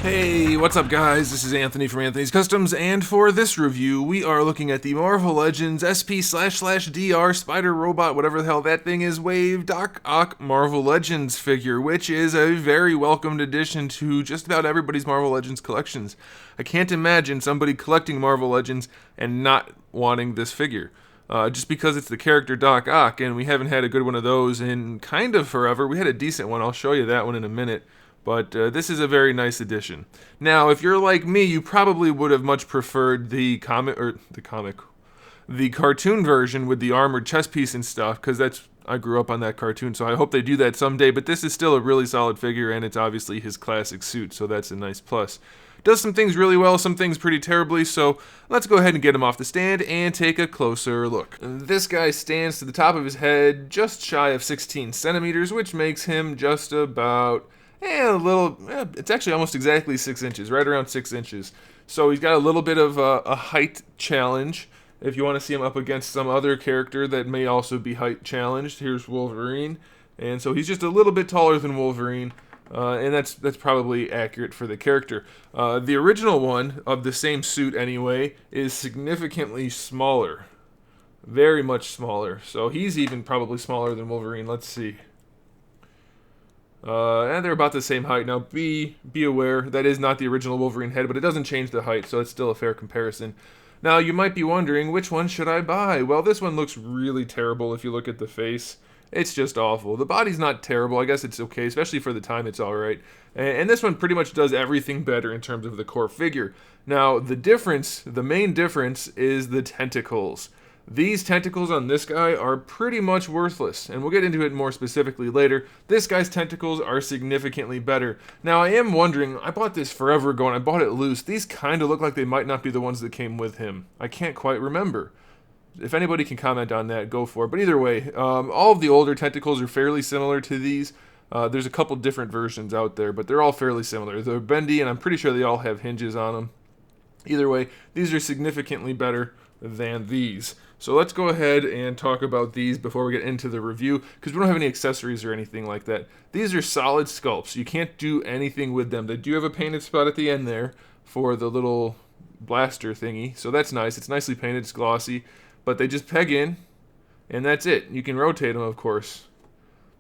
Hey, what's up guys? This is Anthony from Anthony's Customs, and for this review, we are looking at the Marvel Legends SP//DR Spider Robot, whatever the hell that thing is, Wave Doc Ock Marvel Legends figure, which is a very welcomed addition to just about everybody's Marvel Legends collections. I can't imagine somebody collecting Marvel Legends and not wanting this figure. Just because it's the character Doc Ock, and we haven't had a good one of those in kind of forever. We had a decent one, I'll show you that one in a minute. But this is a very nice addition. Now, if you're like me, you probably would have much preferred the cartoon version with the armored chest piece and stuff, because I grew up on that cartoon, so I hope they do that someday. But this is still a really solid figure, and it's obviously his classic suit, so that's a nice plus. Does some things really well, some things pretty terribly, so let's go ahead and get him off the stand and take a closer look. This guy stands to the top of his head just shy of 16 centimeters, which makes him just about it's actually almost exactly 6 inches, right around 6 inches. So he's got a little bit of a height challenge. If you want to see him up against some other character that may also be height challenged, here's Wolverine. And so he's just a little bit taller than Wolverine, and that's probably accurate for the character. The original one, of the same suit anyway, is significantly smaller. Very much smaller. So he's even probably smaller than Wolverine. Let's see. And they're about the same height. Now, be aware, that is not the original Wolverine head, but it doesn't change the height, so it's still a fair comparison. Now, you might be wondering, which one should I buy? Well, this one looks really terrible if you look at the face. It's just awful. The body's not terrible. I guess it's okay, especially for the time it's alright. And this one pretty much does everything better in terms of the core figure. Now, the main difference is the tentacles. These tentacles on this guy are pretty much worthless, and we'll get into it more specifically later. This guy's tentacles are significantly better. Now, I am wondering, I bought this forever ago and I bought it loose. These kind of look like they might not be the ones that came with him. I can't quite remember. If anybody can comment on that, go for it. But either way, all of the older tentacles are fairly similar to these. There's a couple different versions out there, but they're all fairly similar. They're bendy, and I'm pretty sure they all have hinges on them. Either way, these are significantly better than these. So let's go ahead and talk about these before we get into the review, because we don't have any accessories or anything like that. These are solid sculpts. You can't do anything with them. They do have a painted spot at the end there for the little blaster thingy, so that's nice. It's nicely painted, it's glossy, but they just peg in, and that's it. You can rotate them, of course,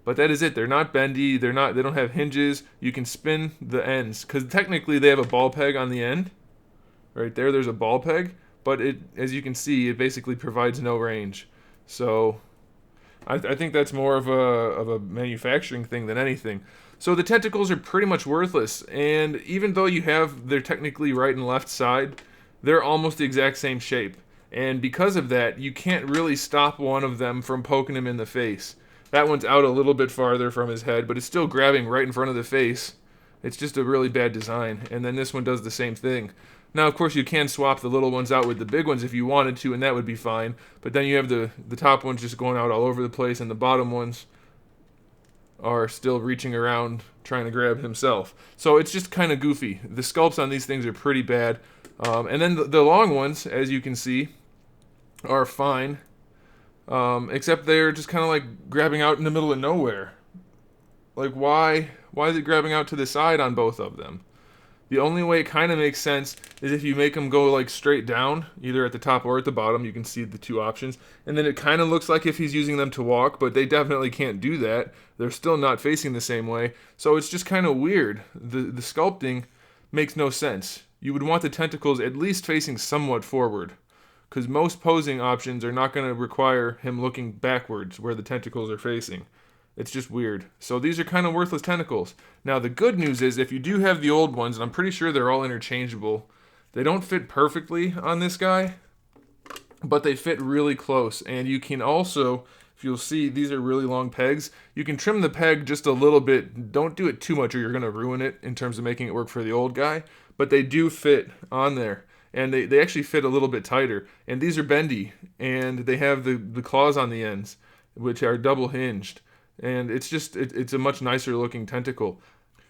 but that is it. They're not bendy. They don't have hinges. You can spin the ends, because technically they have a ball peg on the end. Right there, there's a ball peg. But as you can see, it basically provides no range. So I think that's more of a manufacturing thing than anything. So the tentacles are pretty much worthless, and even though they're technically right and left side, they're almost the exact same shape. And because of that, you can't really stop one of them from poking him in the face. That one's out a little bit farther from his head, but it's still grabbing right in front of the face. It's just a really bad design. And then this one does the same thing. Now, of course, you can swap the little ones out with the big ones if you wanted to, and that would be fine. But then you have the top ones just going out all over the place, and the bottom ones are still reaching around trying to grab himself. So it's just kind of goofy. The sculpts on these things are pretty bad. And then the long ones, as you can see, are fine. Except they're just kind of like grabbing out in the middle of nowhere. Like, why is it grabbing out to the side on both of them? The only way it kind of makes sense is if you make them go like straight down, either at the top or at the bottom. You can see the two options. And then it kind of looks like if he's using them to walk, but they definitely can't do that. They're still not facing the same way. So it's just kind of weird. The sculpting makes no sense. You would want the tentacles at least facing somewhat forward, because most posing options are not going to require him looking backwards where the tentacles are facing. It's just weird. So these are kind of worthless tentacles. Now the good news is if you do have the old ones, and I'm pretty sure they're all interchangeable, they don't fit perfectly on this guy, but they fit really close. And you can also, if you'll see, these are really long pegs. You can trim the peg just a little bit. Don't do it too much or you're going to ruin it in terms of making it work for the old guy. But they do fit on there. And they actually fit a little bit tighter. And these are bendy. And they have the claws on the ends, which are double hinged. And it's a much nicer looking tentacle.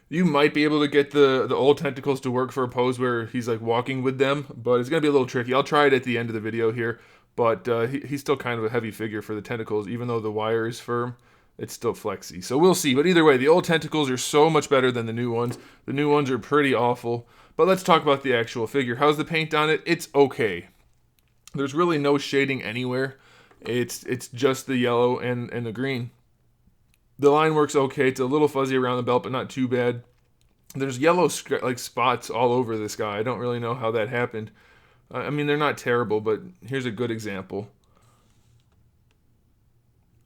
You might be able to get the old tentacles to work for a pose where he's like walking with them, but it's going to be a little tricky. I'll try it at the end of the video here, but he's still kind of a heavy figure for the tentacles, even though the wire is firm. it's still flexy. So we'll see. But either way, the old Tentacles are so much better than the new ones. The new ones are pretty awful. But let's talk about the actual figure. How's the paint on it? It's okay. There's really no shading anywhere. It's just the yellow and the green. The line works okay. It's a little fuzzy around the belt, but not too bad. There's yellow like spots all over this guy. I don't really know how that happened. I mean, they're not terrible, but here's a good example.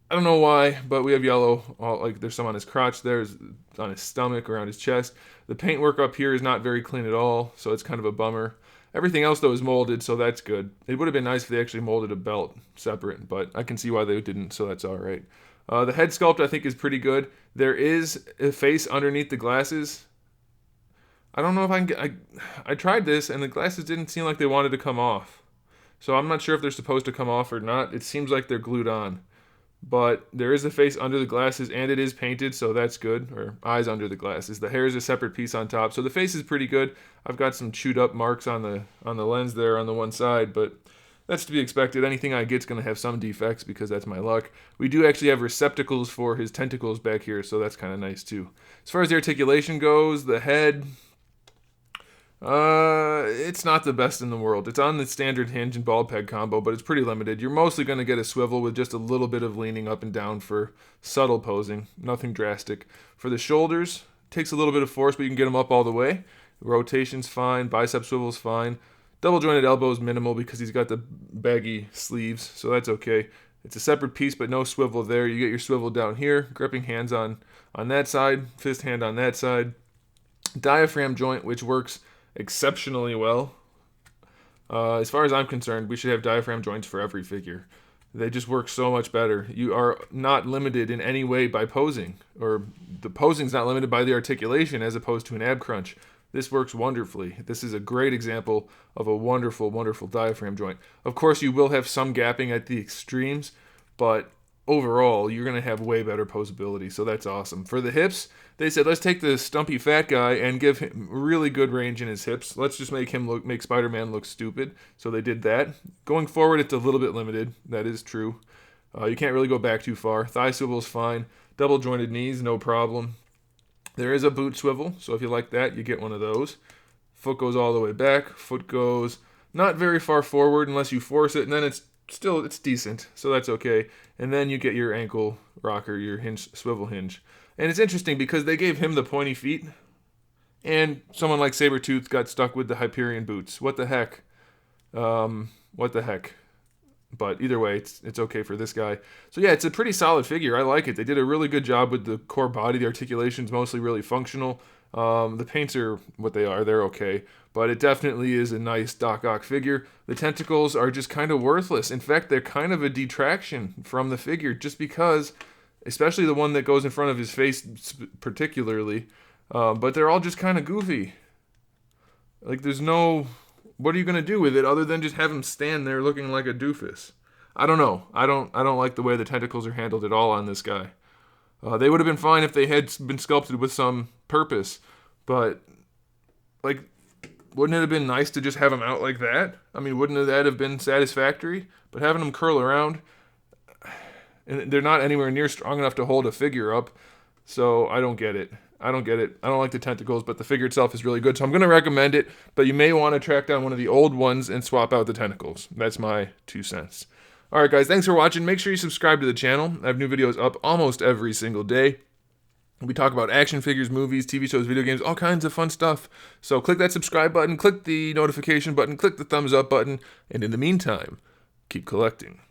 I don't know why, but we have yellow. Like there's some on his crotch, there's on his stomach, around his chest. The paintwork up here is not very clean at all, so it's kind of a bummer. Everything else, though, is molded, so that's good. It would have been nice if they actually molded a belt separate, but I can see why they didn't, so that's all right. The head sculpt, I think, is pretty good. There is a face underneath the glasses. I don't know if I can get... I tried this, and the glasses didn't seem like they wanted to come off. So I'm not sure if they're supposed to come off or not. It seems like they're glued on. But there is a face under the glasses, and it is painted, so that's good. Or eyes under the glasses. The hair is a separate piece on top, so the face is pretty good. I've got some chewed up marks on the lens there on the one side, but that's to be expected. Anything I get's going to have some defects because that's my luck. We do actually have receptacles for his tentacles back here, so that's kind of nice too. As far as the articulation goes, the head... it's not the best in the world. It's on the standard hinge and ball peg combo, but it's pretty limited. You're mostly going to get a swivel with just a little bit of leaning up and down for subtle posing. Nothing drastic. For the shoulders, takes a little bit of force, but you can get them up all the way. Rotation's fine. Bicep swivel's fine. Double jointed elbow is minimal because he's got the baggy sleeves, so that's okay. It's a separate piece, but no swivel there. You get your swivel down here, gripping hands on that side, fist hand on that side. Diaphragm joint, which works exceptionally well. As far as I'm concerned, we should have diaphragm joints for every figure. They just work so much better. You are not limited in any way by posing, or the posing's not limited by the articulation as opposed to an ab crunch. This works wonderfully. This is a great example of a wonderful, wonderful diaphragm joint. Of course, you will have some gapping at the extremes, but overall, you're going to have way better posability, so that's awesome. For the hips, they said, let's take the stumpy fat guy and give him really good range in his hips. Let's just make Spider-Man look stupid. So they did that. Going forward, it's a little bit limited. That is true. You can't really go back too far. Thigh swivel's fine. Double jointed knees, no problem. There is a boot swivel, so if you like that, you get one of those. Foot goes all the way back. Foot goes not very far forward unless you force it, and then it's decent, so that's okay. And then you get your ankle rocker, your hinge, swivel hinge. And it's interesting because they gave him the pointy feet, and someone like Sabretooth got stuck with the Hyperion boots. What the heck? What the heck? But either way, it's okay for this guy. So yeah, it's a pretty solid figure. I like it. They did a really good job with the core body. The articulation's mostly really functional. The paints are what they are. They're okay. But it definitely is a nice Doc Ock figure. The tentacles are just kind of worthless. In fact, they're kind of a detraction from the figure just because, especially the one that goes in front of his face particularly, but they're all just kind of goofy. Like there's no... What are you going to do with it other than just have him stand there looking like a doofus? I don't know. I don't like the way the tentacles are handled at all on this guy. They would have been fine if they had been sculpted with some purpose, but like, wouldn't it have been nice to just have them out like that? I mean, wouldn't that have been satisfactory? But having them curl around, and they're not anywhere near strong enough to hold a figure up, so I don't get it. I don't like the tentacles, but the figure itself is really good, so I'm going to recommend it, but you may want to track down one of the old ones and swap out the tentacles. That's my 2 cents. Alright guys, thanks for watching. Make sure you subscribe to the channel. I have new videos up almost every single day. We talk about action figures, movies, TV shows, video games, all kinds of fun stuff. So click that subscribe button, click the notification button, click the thumbs up button, and in the meantime, keep collecting.